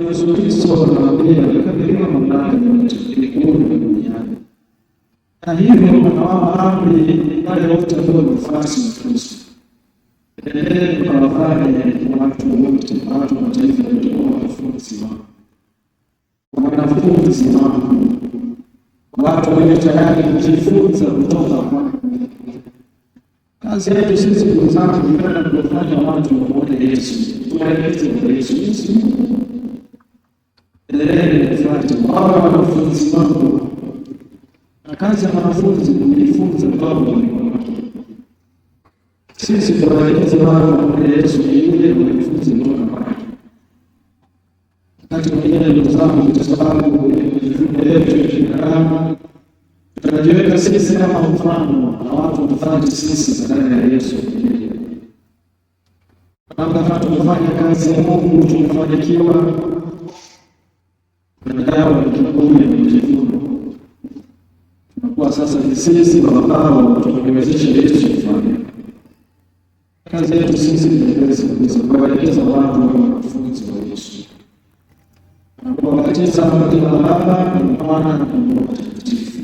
Yesu Kristo anawaambia alikabidhiwa mamlaka yote mbinguni na duniani, na hivyo anawapa amri wale wote ambao ni wafuasi wa Kristo, enendeni mkawafanye watu wote, watu wa mataifa yote kuwa wanafunzi wangu, watu walio tayari kujifunza kutoka kwangu. Kazi yetu sisi ndugu zangu ni kwenda kufanya watu waone Yesu, tuwaeleze kwa Yesu. Endeleni kufuata wao wanafunzi wangu, na kazi ya wanafunzi ni kujifunza kutoka kwa walimu. Sisi tuwaeleze wao waone Yesu ili wanafunzi kutoka kwake. Wakati mwingine ndugu zangu, kwa sababu mifumo yetu ya kibinadamu tunajiweka sisi kama mfano na watu watufuate sisi badala ya Yesu. Labda kama tumefanya kazi ya Mungu tumefanikiwa, tunadawa kiburi na majivuno, tunakuwa sasa ni sisi ambao tumewezesha Yesu kufanya kazi yetu. Sisi tunaweza kuwaelekeza watu wa wanafunzi wa Yesu na kuwabatiza kwa jina la Baba na Mwana na Roho Mtakatifu.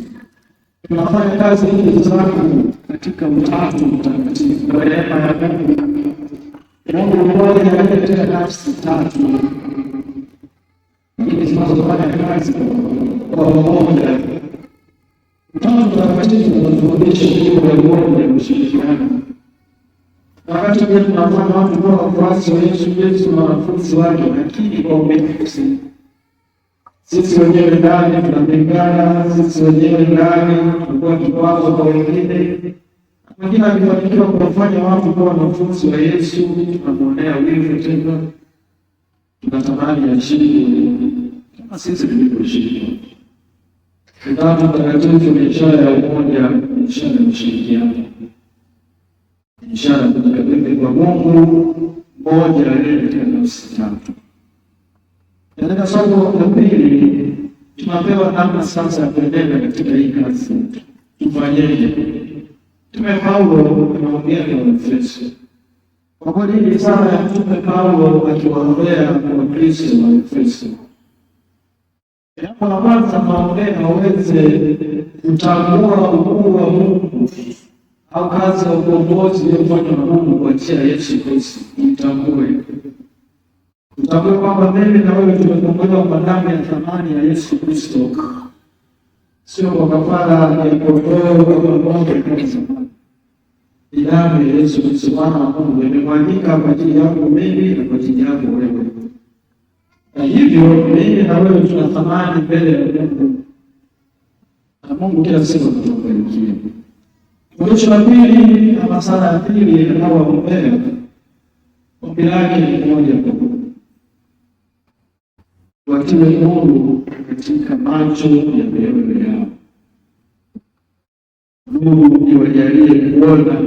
Tunafanya kazi hii zangu katika Utatu Mtakatifu kwa neema ya Mungu. Mungu mmoja katika nafsi tatu, lakini zinazofanya kazi kwa pamoja. Utatu Mtakatifu unatufundisha juu ya umoja na ushirikiano. Wakati pia tunafanya watu kuwa wafuasi wa Yesu Kristo na wanafunzi wake, lakini kwa ubinafsi. Sisi wenyewe ndani tunapingana, sisi wenyewe ndani tunakuwa kikwazo kwa wengine. Wengine akifanikiwa kuwafanya watu kuwa wanafunzi wa Yesu, tunamwonea wivu tena, tunatamani ashinde kama sisi tulivyoshindwa. Utatu Mtakatifu ni ishara ya umoja, ni ishara ya ushirikiano, ni ishara ya kujikabidhi kwa Mungu mmoja aliye katika nafsi tatu. Katika somo la pili tunapewa namna sasa ya kuendelea katika hii kazi. Tufanyeje? Mtume Paulo anaongea na Waefeso. Kwa kweli ni sala ya Mtume Paulo akiwaombea Wakristo wa Efeso. Jambo la kwanza anaombea waweze kutambua ukuu wa Mungu au kazi ya ukombozi iliyofanywa na Mungu kwa njia ya Yesu Kristo. Tutambue kwamba mimi na wewe tumekombolewa kwa damu ya thamani ya Yesu Kristo, sio kwa kafara ya kondoo kama ng'ombe kabisa. Ni damu ya Yesu Kristo Mwana wa Mungu imemwagika kwa ajili yangu mimi na kwa ajili yako wewe. Na hivyo mimi na wewe tuna thamani mbele ya Mungu, na Mungu kila siku anatubariki. Fundisho la pili ama sala ya pili anaowaombea, ombi lake ni moja kwa moja: watiwe nuru katika macho ya mioyo yao. Nuru iwajalie kuona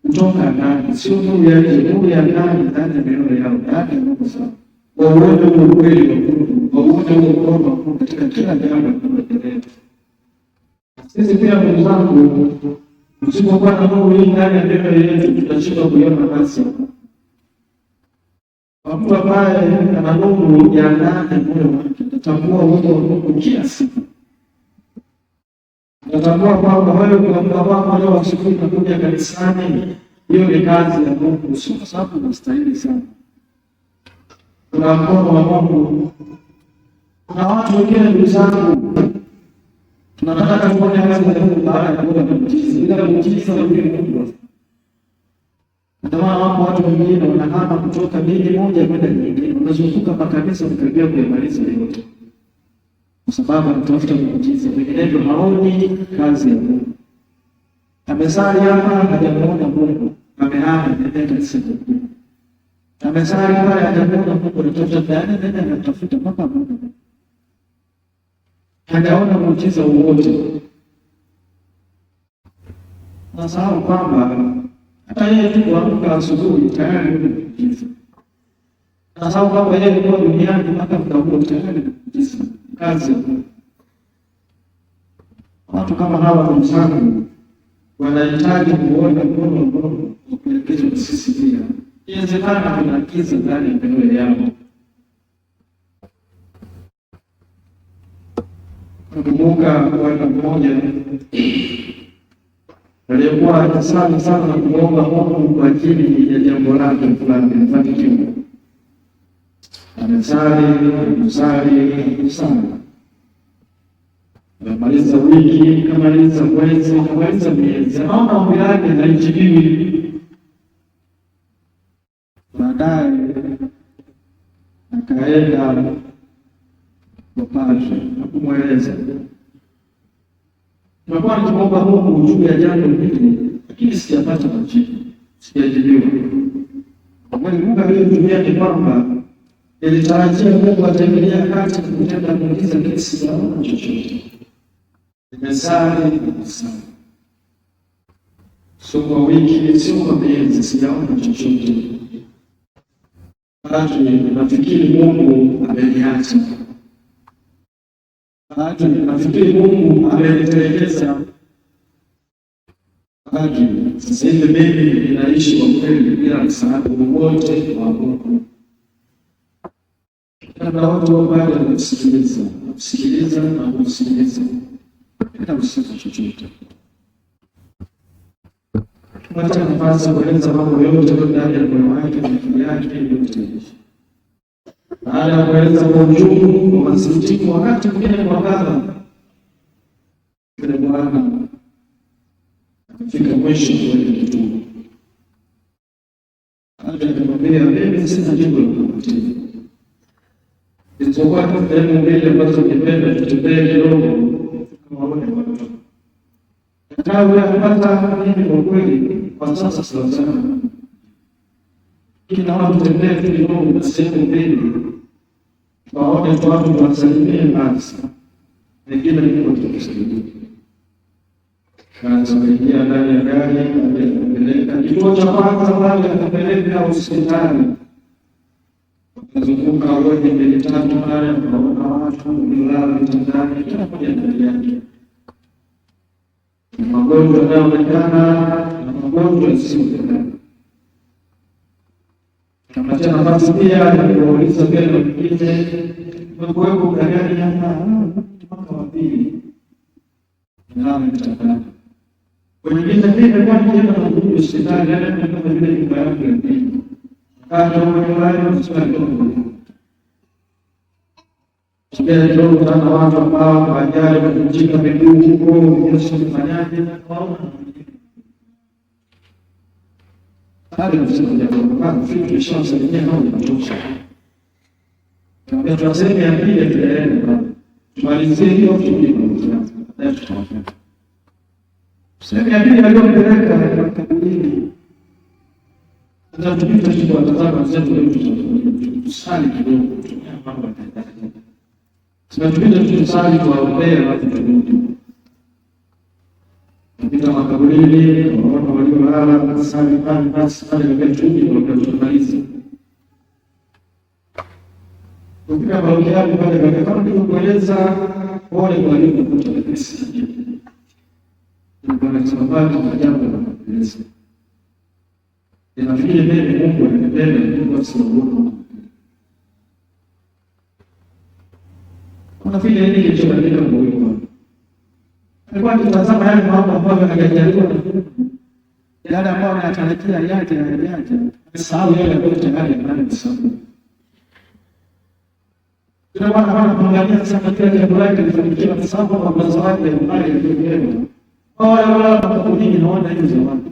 kutoka ndani, sio nuru ya nje, nuru ya ndani, ndani ya mioyo yao, ndani ya Mungu sana. Wauone ukweli wa Mungu, wauone ukweli wa Mungu katika kila jambo linaloendelea. Sisi pia ndugu zangu, tusipokuwa na nuru hii ndani ya mioyo yetu, tutashindwa kuiona kazi ya Mungu. Mtu ambaye ana nuru ya ndani moyo wake atatambua uwepo wa Mungu kila siku. Atatambua kwamba wewe kwa muda wako leo asubuhi unakuja kanisani, hiyo ni kazi ya Mungu, sio kwa sababu unastahili sana. Kuna mkono wa Mungu. Kuna watu wengine ndugu zangu, tunataka kufanya kazi ya Mungu baada ya kuona muujiza. Bila muujiza wa Mungu. Ndio wapo watu wengine wanahama kutoka dini moja kwenda nyingine, wanazunguka makanisa kukaribia kuyamaliza yote, kwa sababu anatafuta muujiza. Vinginevyo haoni kazi ya Mungu. Amesali hapa hajamuona Mungu, amehama nenda kanisa lingine. Amesali pale hajamuona Mungu, anatafuta nenda anatafuta mpaka Mungu, hajaona muujiza wowote. Nasahau kwamba hata yeye tu kuamka asubuhi tayari ni muujiza. Nasahau kwamba yeye alikuwa duniani mpaka muda huo tayari ni muujiza. Kazi. Watu kama hawa ndugu zangu wanahitaji kuona mkono wa Mungu ukielekezwa sisi pia. Inawezekana kuna giza ndani ya mioyo yao. Nakumbuka bwana mmoja aliyekuwa akisali sana na kuomba Mungu kwa ajili ya jambo lake fulani lifanikiwe. Amesali sana, amemaliza wiki, kamaliza mwezi, kamaliza miezi, anaona ombi lake halijibiwi. Baadaye akaenda kwa padri na kumweleza, nimekuwa nikiomba Mungu juu ya jambo hili, lakini sijapata majibu, sijajibiwa. Lugha aliyotumia ni kwamba nilitarajia Mungu ataingilia kati na kutenda muujiza, lakini sijaona chochote. Nimesali sana, sio kwa wiki, sio kwa miezi, sijaona chochote. Padri, nafikiri Mungu ameniacha. Padri, nafikiri Mungu amenitelekeza. Padri, sasa hivi mimi ninaishi kwa kweli bila msaada wowote wa Mungu. Kabla watu wapate kusikiliza na kusikiliza bila kusema chochote. Tunapata nafasi ya kueleza mambo yote ndani ya moyo wake na akili yake yote. Baada ya kueleza kwa ujumla kwa masikitiko, wakati mwingine kwa baba, yule bwana akafika mwisho wa kitu. Akamwambia, mimi sina jibu la kukupatia. Isipokuwa tu sehemu mbili ambazo ningependa tutembee kidogo tukawaone watu. Kama unapata mimi kwa kweli kwa sasa sana. Kila watu tutembee kidogo na sehemu mbili. Tuwaone watu wasalimie basi. Wengine ni kwa kusaidia. Kaanza kuingia ndani ya gari, akapeleka kituo cha kwanza pale, akapeleka hospitali. Kuzunguka wodi mbili tatu pale, tunaona watu wamelala vitandani, kila mmoja ndani yake. Magonjwa yanayoonekana na magonjwa yasiyoonekana. Kama tena nafasi pia ya kuuliza tena mwingine, umekuwepo gani hapa? Mwaka wa pili. Ndio vitandani. Wengine pia kwa nini na kuja hospitali hata kama vile nyumba yake ya pili. Kando ya hospitali Kile kidogo sana watu ambao kwa ajali kuvunjika miguu huko, Yesu mfanyaje na kwaona. Hadi msiku ya kwa fikri shansa yenyewe ndio inatosha. Kama tunasema ya pili tunaenda. Tumalizie hiyo kidogo. Sehemu ya pili aliyopeleka kaburini. Sasa tupita kwa tazama zetu leo tusali kidogo tutumia mambo ya tunatupita tusali tuwaombea watu turudi. Tupita makaburini, tunaona waliolala kusali pale basi pale kwa turudi ndio tutamaliza. Tupika baadhi pale kama nilivyokueleza pole kwa waliokuta kesi. Ndio sababu ya jambo la kueleza. Nafikiri mimi Mungu ananipenda kwa sababu kuna vile nini kilichobadilika moyo wangu. Alikuwa akitazama yale mambo ambayo yanajaribu yale ambayo anatarajia yaje. Sahau yale ambayo tayari anayosahau. Kuna watu wanaangalia sana kile jambo lake lifanikiwa kwa sababu kwa mawazo yake mbaya ndio. Wala kwa nini naona hizo zawadi.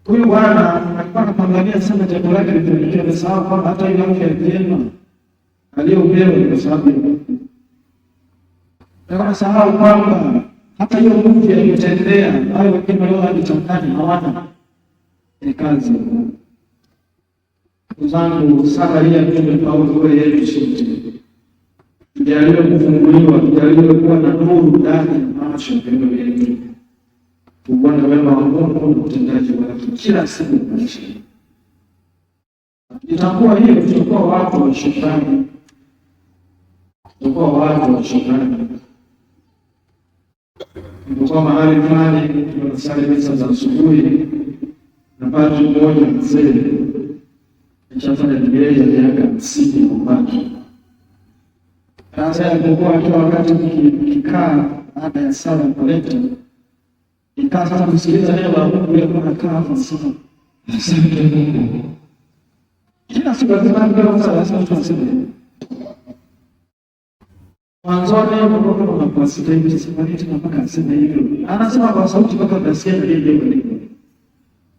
Huyu bwana alikuwa anaangalia sana jambo lake lifanikiwe kwa sababu kwamba hata ile afya njema aliyopewa kwa sababu kama sahau kwamba hata hiyo nguvu aliyotendea hayo wengine leo hajitangani hawana ni kazi. Uzangu sala hii ya Mtume Paulo kwa yetu sote. Tujaliwe kufunguliwa, tujaliwe kuwa na nuru ndani ya macho yetu. Kuona wema wa Mungu na utendaji wake kila siku maisha. Itakuwa hiyo tutakuwa watu wa shukrani. Tutakuwa watu wa shukrani. Kwa mahali fulani tunasali misa za asubuhi na padri mmoja mzee alishafanya jubilei ya miaka 50 kwa padri. Sasa alipokuwa akiwa wakati kikaa baada ya sala kuleta ikaa sasa kusikiliza neno la Mungu, ile kwa kaa hapo sasa. Asante Mungu. Kila siku lazima ndio sala tunasema. Mwanzoni Mungu anapasita hivi sema tena mpaka aseme hivyo. Anasema kwa sauti mpaka unasikia ile ndio.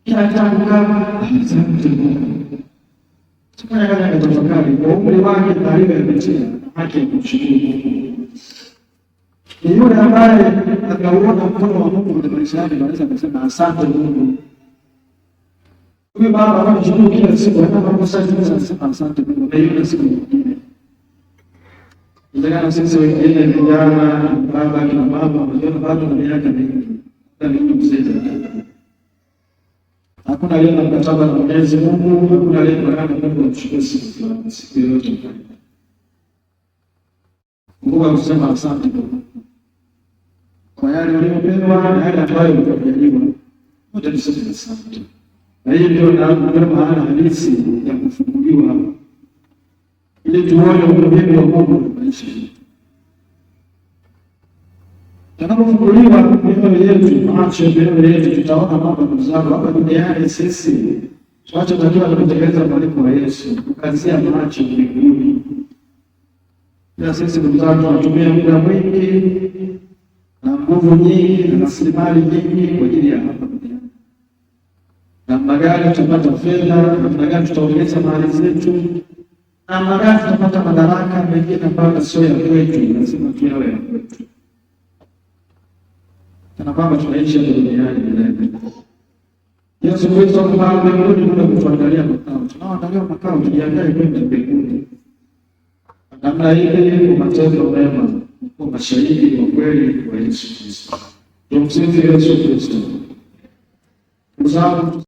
Kila tangu kama asante Mungu. Sifanya kazi ya tafakari kwa umri wake na ile ametia haki ya kushukuru Mungu. Ni yule ambaye atauona mkono wa Mungu katika maisha yake anaweza kusema asante Mungu. Huyu baba anashukuru kila siku anasema asante Mungu. Na yule siku nyingine. Ndio sisi wengine vijana baba na mama wanaona bado na miaka mingi. Ndio mzee. Hakuna leo mkataba na Mwenyezi Mungu, hakuna leo baraka Mungu kuchukua siku yote. Mungu anasema asante kwa yale uliyopewa na yale ambayo umejaliwa. Wote tuseme asante. Na hiyo ndio maana halisi ya kufunguliwa ili tuone umuhimu wa Mungu kwa maisha yetu. Tunapofunguliwa mioyo yetu, macho yetu, tutaona mambo mazuri hapa duniani. Sisi tunachotakiwa kutekeleza mwaliko wa Yesu, kukazia macho mbinguni. Na sisi tunatumia muda mwingi na nguvu nyingi na rasilimali nyingi kwa ajili ya hapa duniani. Namna gani tutapata fedha, namna gani tutaongeza mali zetu, namna gani tutapata madaraka mengine ambayo sio ya kwetu, lazima tuyawe ya kwetu. Kana kwamba tunaishi hapa duniani milele. Yesu Kristo kwa mbinguni kuna kutuandalia makao. Tunaandalia makao tujiandae kwenda mbinguni. Namna ile kwa matendo mema, kwa mashahidi wa kweli wa Yesu Kristo. Tumsifu Yesu Kristo.